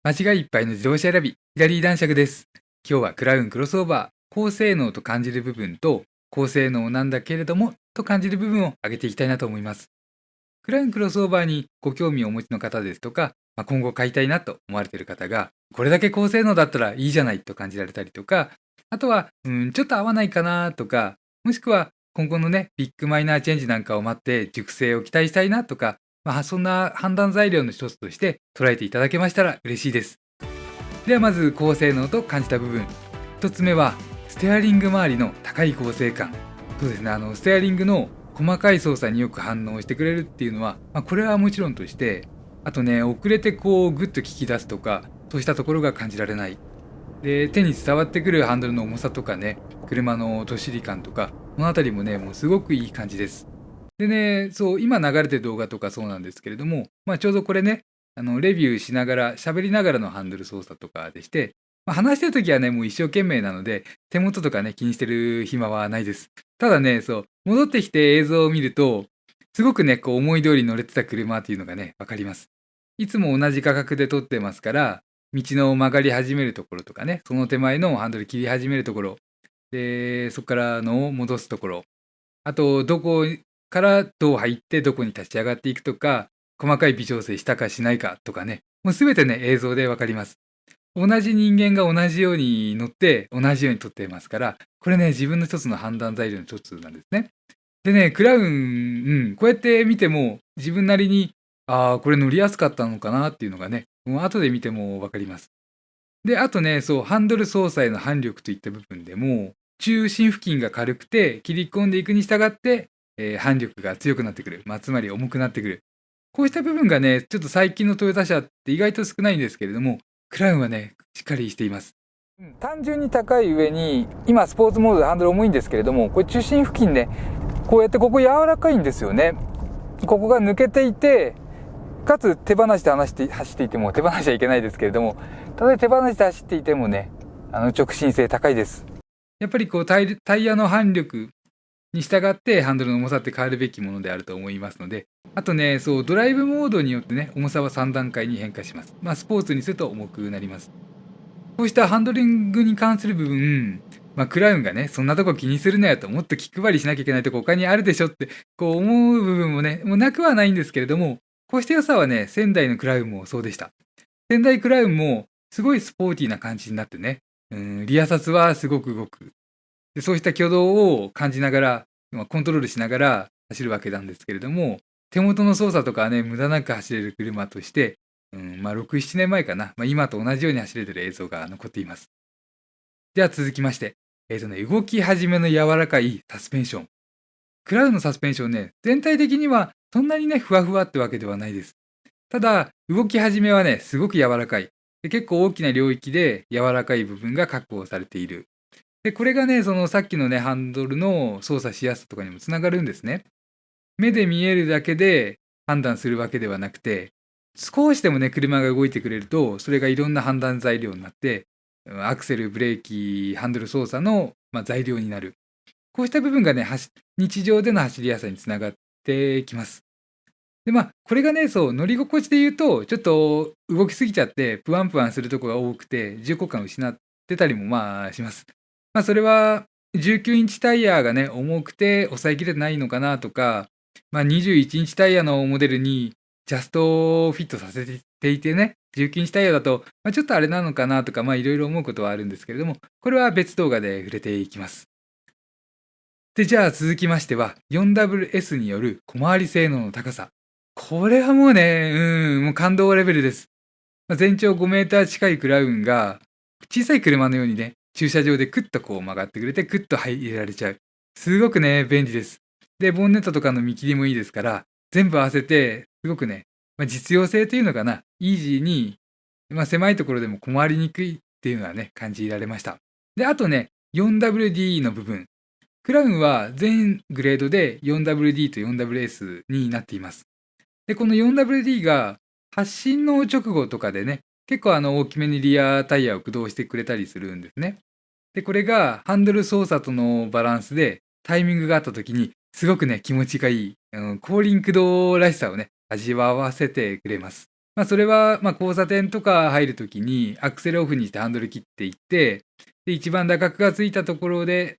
間違いいっぱいの自動車選び、左男爵です。今日はクラウンクロスオーバー、高性能と感じる部分と、高性能なんだけれども、と感じる部分を挙げていきたいなと思います。クラウンクロスオーバーにご興味をお持ちの方ですとか、今後買いたいなと思われている方が、これだけ高性能だったらいいじゃないと感じられたりとか、あとは、ちょっと合わないかなとか、もしくは今後のね、ビッグマイナーチェンジなんかを待って熟成を期待したいなとか、そんな判断材料の一つとして捉えていただけましたら嬉しいです。ではまず高性能と感じた部分。1つ目はステアリング周りの高い剛性感。そうですね、ステアリングの細かい操作によく反応してくれるっていうのは、これはもちろんとして、あとね、遅れてこうグッと効き出すとか、そうしたところが感じられない。で、手に伝わってくるハンドルの重さとかね、車のどっしり感とか、このあたりもね、もうすごくいい感じです。でね、そう、今流れてる動画とかそうなんですけれども、ちょうどこれね、レビューしながら、喋りながらのハンドル操作とかでして、話してる時はね、もう一生懸命なので、手元とかね、気にしてる暇はないです。ただね、そう、戻ってきて映像を見ると、すごくね、こう思い通り乗れてた車っていうのがね、わかります。いつも同じ価格で撮ってますから、道の曲がり始めるところとかね、その手前のハンドル切り始めるところ、で、そこからのを戻すところ、あと、どこからどう入ってどこに立ち上がっていくとか、細かい微調整したかしないかとかね、もうすべてね、映像でわかります。同じ人間が同じように乗って、同じように撮ってますから、これね、自分の一つの判断材料の一つなんですね。でね、クラウン、こうやって見ても、自分なりに、これ乗りやすかったのかなっていうのがね、もう後で見てもわかります。で、あとね、そう、ハンドル操作への反力といった部分でも、中心付近が軽くて、切り込んでいくに従って、反力が強くなってくる。つまり重くなってくる。こうした部分がね、ちょっと最近のトヨタ車って意外と少ないんですけれども、クラウンはね、しっかりしています。単純に高い上に、今スポーツモードでハンドル重いんですけれども、これ中心付近ね、こうやってここ柔らかいんですよね。ここが抜けていて、かつ手放して走っていても、手放しちゃいけないですけれども、ただ手放して走っていてもね、直進性高いです。やっぱりこうタイヤの反力に従ってハンドルの重さって変わるべきものであると思いますので、あとね、そう、ドライブモードによってね、重さは3段階に変化します。スポーツにすると重くなります。こうしたハンドリングに関する部分、クラウンがね、そんなとこ気にするなよと、もっと気配りしなきゃいけないとこ他にあるでしょって、こう思う部分もね、もうなくはないんですけれども、こうした良さはね、仙台のクラウンもそうでした。仙台クラウンもすごいスポーティーな感じになってね、リアサスはすごく動く。でそうした挙動を感じながら、コントロールしながら走るわけなんですけれども、手元の操作とかはね、無駄なく走れる車として、6、7年前かな、今と同じように走れてる映像が残っています。では続きまして、動き始めの柔らかいサスペンション。クラウンのサスペンションね、全体的にはそんなにね、ふわふわってわけではないです。ただ、動き始めはね、すごく柔らかい。で結構大きな領域で柔らかい部分が確保されている。で、これがね、そのさっきのね、ハンドルの操作しやすさとかにもつながるんですね。目で見えるだけで判断するわけではなくて、少しでもね、車が動いてくれると、それがいろんな判断材料になって、アクセル、ブレーキ、ハンドル操作の、材料になる。こうした部分がね、日常での走りやすさにつながってきます。で、これがね、そう、乗り心地で言うと、ちょっと動きすぎちゃって、プワンプワンするとこが多くて、重厚感を失ってたりもします。それは、19インチタイヤがね、重くて抑えきれてないのかなとか、21インチタイヤのモデルにジャストフィットさせていてね、19インチタイヤだと、ちょっとあれなのかなとか、いろいろ思うことはあるんですけれども、これは別動画で触れていきます。で、じゃあ続きましては、4WS による小回り性能の高さ。これはもうね、もう感動レベルです。全長5メーター近いクラウンが、小さい車のようにね、駐車場でクッとこう曲がってくれて、クッと入れられちゃう。すごくね、便利です。で、ボンネットとかの見切りもいいですから、全部合わせて、すごくね、実用性というのかな、イージーに、狭いところでも困りにくいっていうのはね、感じられました。で、あとね、4WD の部分。クラウンは全グレードで 4WD と 4WS になっています。で、この 4WD が発進の直後とかでね、結構大きめにリアタイヤを駆動してくれたりするんですね。で、これがハンドル操作とのバランスでタイミングがあった時にすごくね、気持ちがいい、後輪駆動らしさをね、味わわせてくれます。それは、交差点とか入るときに、アクセルオフにしてハンドル切っていって、で、一番打角がついたところで、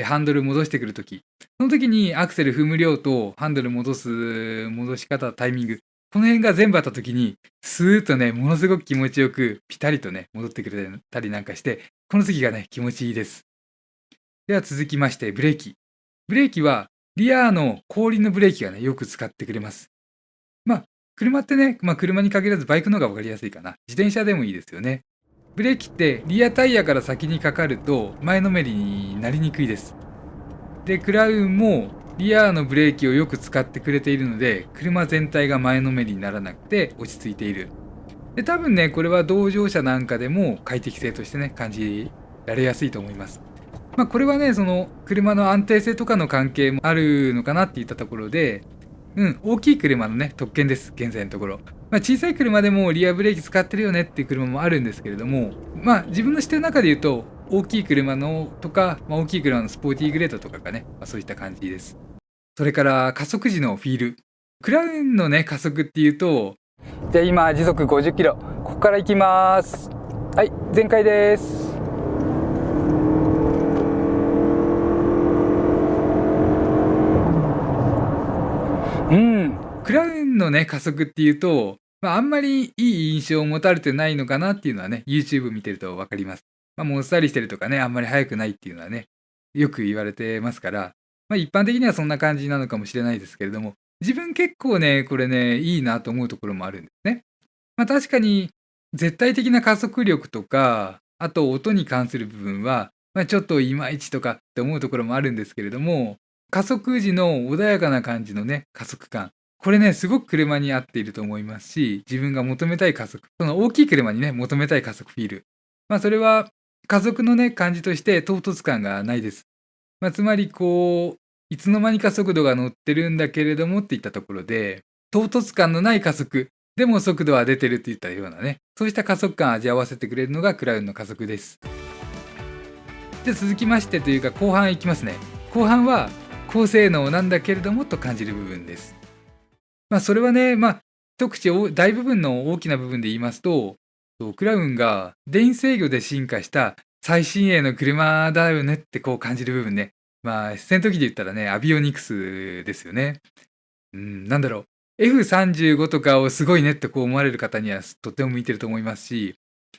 ハンドル戻してくるとき、その時にアクセル踏む量とハンドル戻し方、タイミング、この辺が全部あったときに、スーッとね、ものすごく気持ちよく、ピタリとね、戻ってくれたりなんかして、この時がね、気持ちいいです。では続きまして、ブレーキ。ブレーキは、リアの後輪のブレーキがね、よく使ってくれます。まあ、車ってね、車に限らずバイクの方が分かりやすいかな。自転車でもいいですよね。ブレーキってリアタイヤから先にかかると前のめりになりにくいです。で、クラウンもリアのブレーキをよく使ってくれているので、車全体が前のめりにならなくて落ち着いている。で、多分ね、これは同乗者なんかでも快適性としてね、感じられやすいと思います。これはね、その車の安定性とかの関係もあるのかなっていったところで、大きい車のね、特権です、現在のところ。小さい車でもリアブレーキ使ってるよねっていう車もあるんですけれども、自分の知ってる中で言うと、大きい車のとか、大きい車のスポーティーグレードとかがね、そういった感じです。それから加速時のフィール。クラウンのね、加速っていうと、じゃあ今時速50キロ、ここから行きます。はい、全開です。クラウンのね、加速っていうと、あんまりいい印象を持たれてないのかなっていうのはね、YouTube 見てると分かります。もっさりしてるとかね、あんまり速くないっていうのはね、よく言われてますから、一般的にはそんな感じなのかもしれないですけれども、自分結構ね、これね、いいなと思うところもあるんですね。確かに、絶対的な加速力とか、あと音に関する部分は、ちょっといまいちとかって思うところもあるんですけれども、加速時の穏やかな感じのね、加速感。これね、すごく車に合っていると思いますし、自分が求めたい加速。その大きい車にね、求めたい加速フィール。それは加速のね、感じとして唐突感がないです。つまりこう、いつの間にか速度が乗ってるんだけれどもっていったところで、唐突感のない加速。でも速度は出てるっていったようなね、そうした加速感を味わわせてくれるのがクラウンの加速です。で、続きましてというか後半いきますね。後半は高性能なんだけれどもと感じる部分です。それはね、一口大部分の大きな部分で言いますと、クラウンが電子制御で進化した最新鋭の車だよねってこう感じる部分ね。戦闘機で言ったらね、アビオニクスですよね。なんだろう。F35 とかをすごいねってこう思われる方にはとっても向いてると思いますし、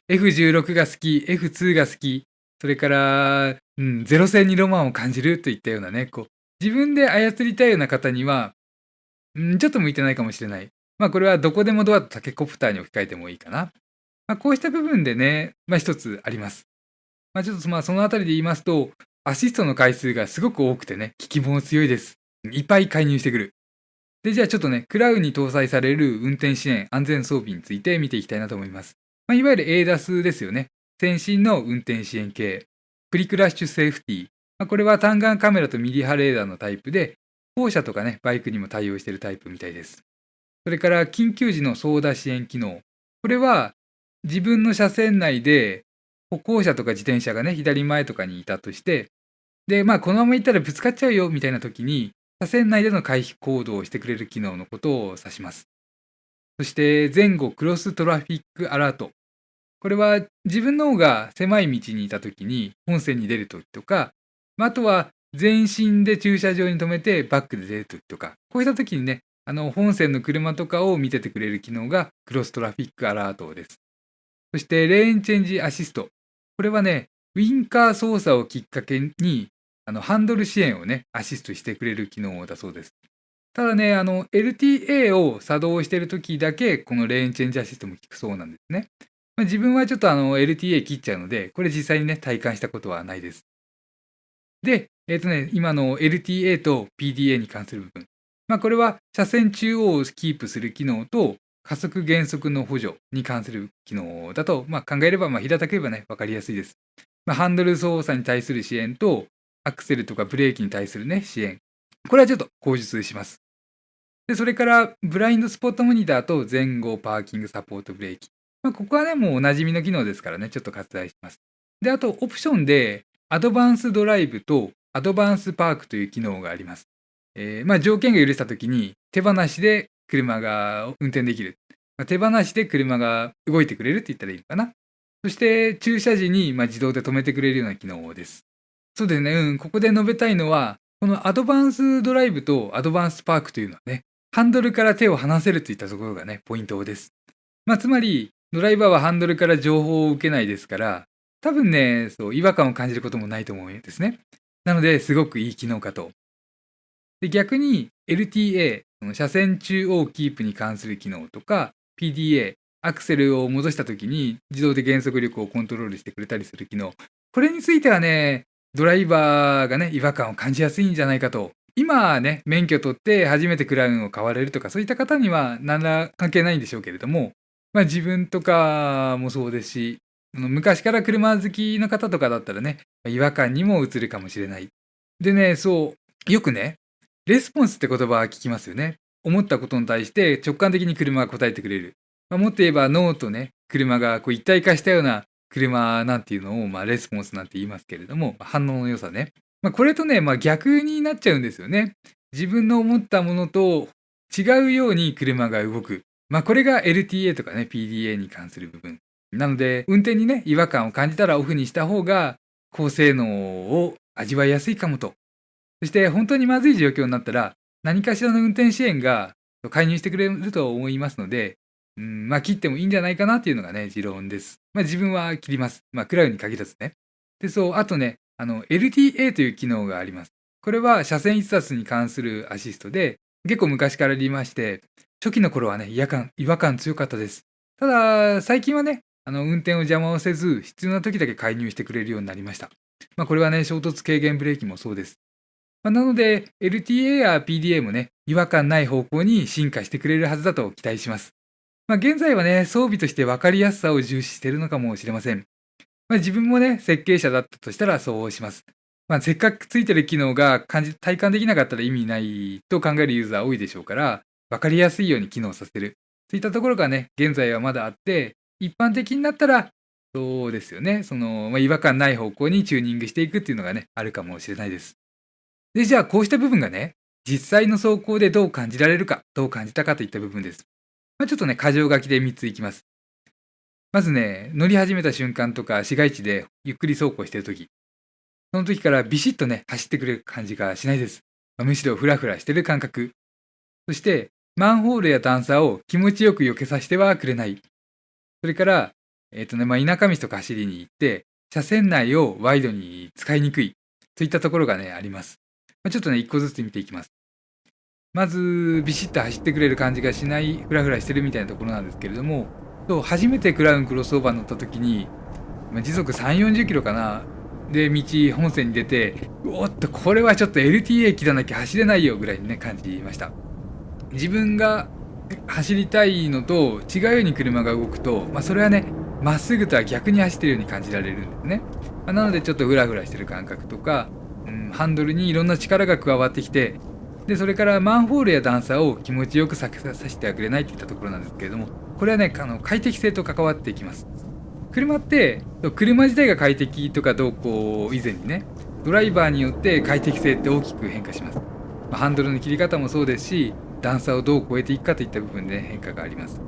F16 が好き、F2 が好き、それから、ゼロ戦にロマンを感じるといったようなね、こう、自分で操りたいような方には、ちょっと向いてないかもしれない。これはどこでもドアとタケコプターに置き換えてもいいかな。こうした部分でね、一つあります。ちょっとそのあたりで言いますと、アシストの回数がすごく多くてね、効きも強いです。いっぱい介入してくる。で、じゃあちょっとね、クラウンに搭載される運転支援、安全装備について見ていきたいなと思います。いわゆる ADAS ですよね。先進の運転支援系。プリクラッシュセーフティー。これは単眼カメラとミリ波レーダーのタイプで、歩車とかね、バイクにも対応しているタイプみたいです。それから緊急時の操舵支援機能。これは自分の車線内で歩行者とか自転車がね、左前とかにいたとして、で、このまま行ったらぶつかっちゃうよみたいな時に、車線内での回避行動をしてくれる機能のことを指します。そして前後クロストラフィックアラート。これは自分の方が狭い道にいた時に本線に出る時とか、あとは前進で駐車場に止めてバックで出る時とか、こういった時にね、本線の車とかを見ててくれる機能がクロストラフィックアラートです。そしてレーンチェンジアシスト。これはね、ウィンカー操作をきっかけにハンドル支援をね、アシストしてくれる機能だそうです。ただね、LTA を作動しているときだけ、このレーンチェンジャーシステム効くそうなんですね。自分はちょっとLTA 切っちゃうので、これ実際にね、体感したことはないです。で、今の LTA と PDA に関する部分。これは車線中央をキープする機能と、加速減速の補助に関する機能だと、考えれば、平たく言えばね、わかりやすいです。ハンドル操作に対する支援と、アクセルとかブレーキに対するね、支援。これはちょっと口述します。で、それから、ブラインドスポットモニターと前後パーキングサポートブレーキ。ここはね、もうおなじみの機能ですからね、ちょっと割愛します。で、あと、オプションで、アドバンスドライブとアドバンスパークという機能があります。条件が許したときに、手放しで車が運転できる。手放しで車が動いてくれるって言ったらいいのかな。そして駐車時に自動で止めてくれるような機能です。そうですね、ここで述べたいのは、このアドバンスドライブとアドバンスパークというのはね、ハンドルから手を離せるといったところがね、ポイントです。つまり、ドライバーはハンドルから情報を受けないですから、多分ね、違和感を感じることもないと思うんですね。なので、すごくいい機能かと。で、逆に LTA、車線中央キープに関する機能とか、PDA、アクセルを戻した時に自動で減速力をコントロールしてくれたりする機能。これについてはね、ドライバーがね、違和感を感じやすいんじゃないかと。今ね、免許取って初めてクラウンを買われるとか、そういった方には何ら関係ないんでしょうけれども、自分とかもそうですし、昔から車好きの方とかだったらね、違和感にも映るかもしれない。でね、よくね、レスポンスって言葉は聞きますよね。思ったことに対して直感的に車が答えてくれる。もっと言えば脳とね、車が一体化したような車なんていうのを、レスポンスなんて言いますけれども、反応の良さね。これとね、逆になっちゃうんですよね。自分の思ったものと違うように車が動く。これが LTA とかね、PDA に関する部分。なので、運転にね、違和感を感じたらオフにした方が、高性能を味わいやすいかもと。そして本当にまずい状況になったら、何かしらの運転支援が介入してくれると思いますので、切ってもいいんじゃないかなっていうのがね、持論です。自分は切ります。クラウンに限らずね。で、あとね、LTA という機能があります。これは車線逸脱に関するアシストで、結構昔からありまして、初期の頃はね、違和感強かったです。ただ、最近はね、運転を邪魔をせず、必要な時だけ介入してくれるようになりました。これはね、衝突軽減ブレーキもそうです。なので、LTA や PDA もね、違和感ない方向に進化してくれるはずだと期待します。現在はね、装備として分かりやすさを重視しているのかもしれません。自分もね、設計者だったとしたらそうします。せっかくついてる機能が体感できなかったら意味ないと考えるユーザー多いでしょうから、分かりやすいように機能させる。そういったところがね、現在はまだあって、一般的になったら、そうですよね、違和感ない方向にチューニングしていくっていうのがね、あるかもしれないです。で、じゃあこうした部分がね、実際の走行でどう感じられるか、どう感じたかといった部分です。ちょっとね、箇条書きで3ついきます。まずね、乗り始めた瞬間とか市街地でゆっくり走行してるとき、その時からビシッとね、走ってくれる感じがしないです。むしろフラフラしてる感覚。そして、マンホールや段差を気持ちよく避けさせてはくれない。それから、田舎道とか走りに行って、車線内をワイドに使いにくいといったところがね、あります。ちょっとね、一個ずつ見ていきます。まず、ビシッと走ってくれる感じがしない、フラフラしてるみたいなところなんですけれども、初めてクラウンクロスオーバー乗った時に、時速3、40キロかな。で、本線に出て、おっと、これはちょっと LTA 切らなきゃ走れないよぐらいにね、感じました。自分が走りたいのと違うように車が動くと、それはね、まっすぐとは逆に走ってるように感じられるんですね。なのでちょっとフラフラしてる感覚とか、ハンドルにいろんな力が加わってきて、で、それからマンホールや段差を気持ちよく避けさせてはくれないっていったところなんですけれども、これはね、快適性と関わっていきます。車って、車自体が快適とかどうこう以前にね、ドライバーによって快適性って大きく変化します。ハンドルの切り方もそうですし、段差をどう越えていくかといった部分で変化があります。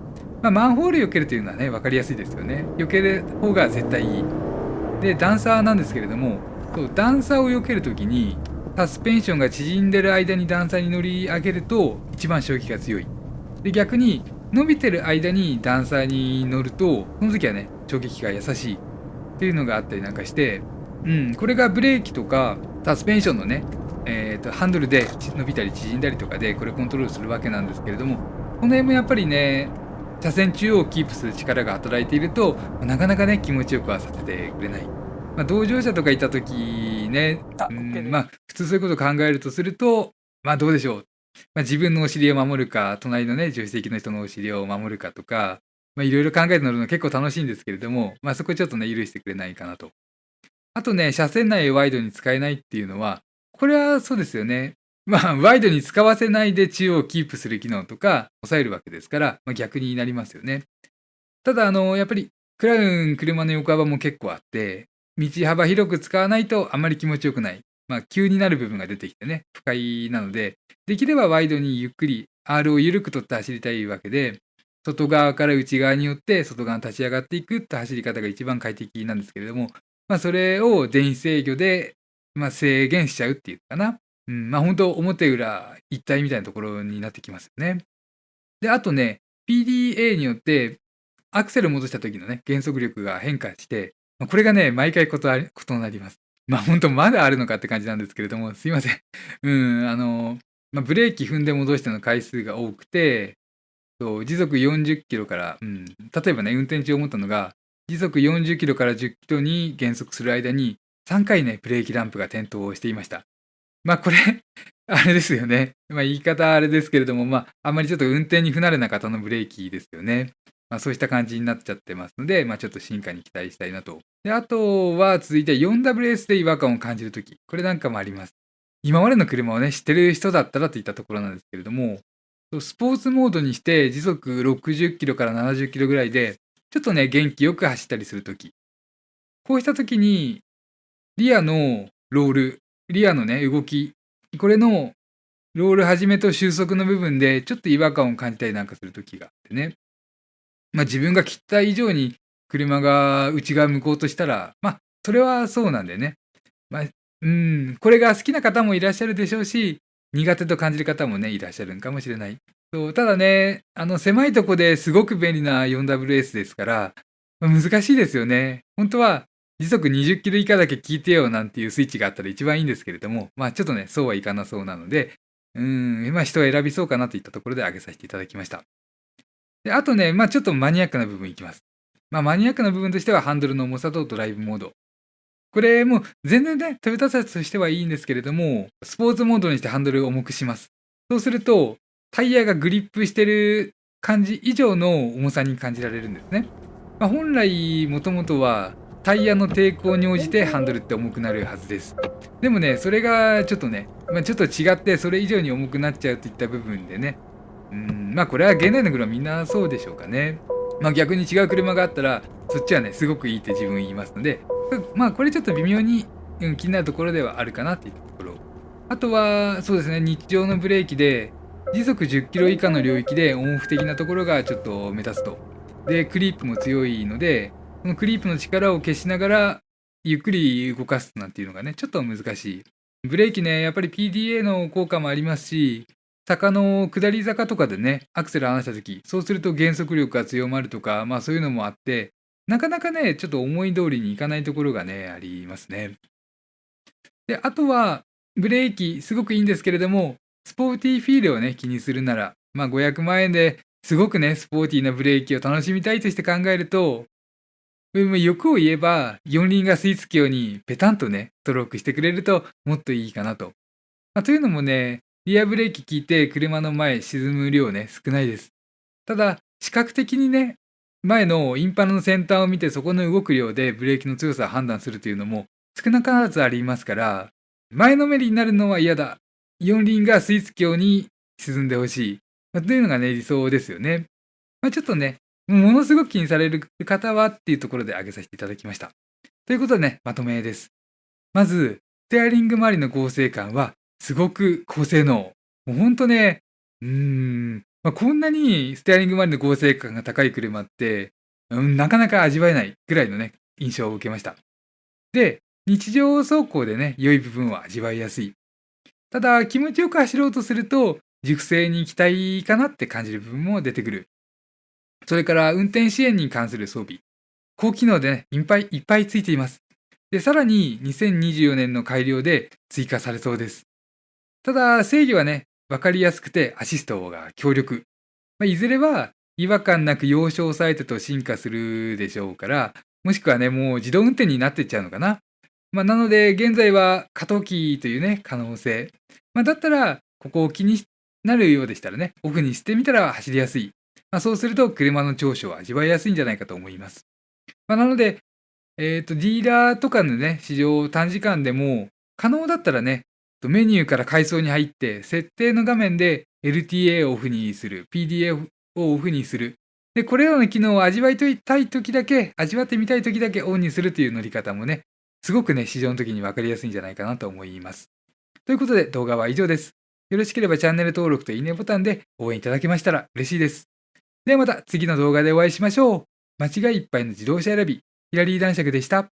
マンホール避けるというのはね、分かりやすいですよね。避ける方が絶対いい。で、段差なんですけれども、段差を避けるときに、サスペンションが縮んでる間に段差に乗り上げると一番衝撃が強い。で、逆に伸びてる間に段差に乗ると、その時はね、衝撃が優しいっていうのがあったりなんかして、これがブレーキとかサスペンションのね、ハンドルで伸びたり縮んだりとかでこれコントロールするわけなんですけれども、この辺もやっぱりね、車線中央をキープする力が働いていると、なかなかね、気持ちよくはさせてくれない。同乗者とかいた時ね、普通そういうことを考えるとすると、どうでしょう。自分のお尻を守るか、隣のね、助手席の人のお尻を守るかとか、いろいろ考えて乗るの結構楽しいんですけれども、そこちょっとね、許してくれないかなと。あとね、車線内をワイドに使えないっていうのは、これはそうですよね。ワイドに使わせないで中央をキープする機能とか抑えるわけですから、逆になりますよね。ただ、やっぱり、クラウン車の横幅も結構あって、道幅広く使わないとあんまり気持ちよくない。急になる部分が出てきてね、不快なので、できればワイドにゆっくり、R を緩く取って走りたいわけで、外側から内側によって外側に立ち上がっていくって走り方が一番快適なんですけれども、それを電子制御で、制限しちゃうっていうかな。本当表裏一体みたいなところになってきますよね。で、あとね、PDA によってアクセル戻した時のね、減速力が変化して、これがね、毎回異なります。本当まだあるのかって感じなんですけれども、すいません。ブレーキ踏んで戻しての回数が多くて、時速40キロから、例えばね、運転中思ったのが、時速40キロから10キロに減速する間に、3回ね、ブレーキランプが点灯していました。これあれですよね。言い方あれですけれども、あんまりちょっと運転に不慣れな方のブレーキですよね。そうした感じになっちゃってますので、ちょっと進化に期待したいなと。で、あとは続いて 4WS で違和感を感じるとき。これなんかもあります。今までの車をね、知ってる人だったらといったところなんですけれども、スポーツモードにして時速60キロから70キロぐらいで、ちょっとね、元気よく走ったりするとき。こうしたときに、リアのロール、リアのね、動き、これのロール始めと収束の部分でちょっと違和感を感じたりなんかするときがあってね。自分が切った以上に車が内側向こうとしたら、それはそうなんでね。これが好きな方もいらっしゃるでしょうし、苦手と感じる方もね、いらっしゃるんかもしれない。ただね、狭いとこですごく便利な 4WS ですから、難しいですよね。本当は時速20キロ以下だけ聞いてよなんていうスイッチがあったら一番いいんですけれども、ちょっとね、そうはいかなそうなので、人を選びそうかなといったところで挙げさせていただきました。で、あとね、ちょっとマニアックな部分いきます。マニアックな部分としてはハンドルの重さとドライブモード。これも全然ね、トヨタ車としてはいいんですけれども、スポーツモードにしてハンドルを重くします。そうすると、タイヤがグリップしてる感じ以上の重さに感じられるんですね。本来、もともとはタイヤの抵抗に応じてハンドルって重くなるはずです。でもね、それがちょっとね、ちょっと違ってそれ以上に重くなっちゃうといった部分でね、これは現代の車みんなそうでしょうかね。逆に違う車があったら、そっちはね、すごくいいって自分言いますので、これちょっと微妙に、気になるところではあるかなっていうところ。あとは、そうですね、日常のブレーキで、時速10キロ以下の領域でオンオフ的なところがちょっと目立つと。で、クリープも強いので、そのクリープの力を消しながら、ゆっくり動かすなんていうのがね、ちょっと難しい。ブレーキね、やっぱり PDA の効果もありますし、坂の下り坂とかでね、アクセル離した時、そうすると減速力が強まるとか、そういうのもあって、なかなかね、ちょっと思い通りにいかないところがね、ありますね。で、あとは、ブレーキ、すごくいいんですけれども、スポーティーフィールをね、気にするなら、500万円ですごくね、スポーティーなブレーキを楽しみたいとして考えると、欲を言えば、四輪が吸い付くように、ペタンとね、ストロークしてくれると、もっといいかなと。というのもね、リアブレーキ効いて車の前沈む量ね、少ないです。ただ、視覚的にね、前のインパネの先端を見てそこの動く量でブレーキの強さを判断するというのも少なからずありますから、前のめりになるのは嫌だ。四輪が吸い付くように沈んでほしい。というのがね、理想ですよね。ちょっとね、ものすごく気にされる方はっていうところで挙げさせていただきました。ということでね、まとめです。まず、ステアリング周りの剛性感はすごく高性能。もうほんとね、こんなにステアリング周りの剛性感が高い車って、なかなか味わえないぐらいのね、印象を受けました。で、日常走行でね、良い部分は味わいやすい。ただ、気持ちよく走ろうとすると、熟成に期待かなって感じる部分も出てくる。それから運転支援に関する装備。高機能でね、いっぱいついています。で、さらに2024年の改良で追加されそうです。ただ、制御はね、わかりやすくてアシストが強力。いずれは違和感なく要所を抑えてと進化するでしょうから、もしくはね、もう自動運転になっていっちゃうのかな。なので、現在は過渡期というね、可能性。だったら、ここを気になるようでしたらね、オフにしてみたら走りやすい。そうすると、車の長所を味わいやすいんじゃないかと思います。なので、ディーラーとかのね、市場短時間でも、可能だったらね、メニューから階層に入って、設定の画面で LTA をオフにする、PDA をオフにする。で、これらの機能を味わいたい時だけ、味わってみたい時だけオンにするという乗り方もね、すごくね、市場の時に分かりやすいんじゃないかなと思います。ということで、動画は以上です。よろしければチャンネル登録といいねボタンで応援いただけましたら嬉しいです。ではまた次の動画でお会いしましょう。間違いいっぱいの自動車選び、ヒラリー男爵でした。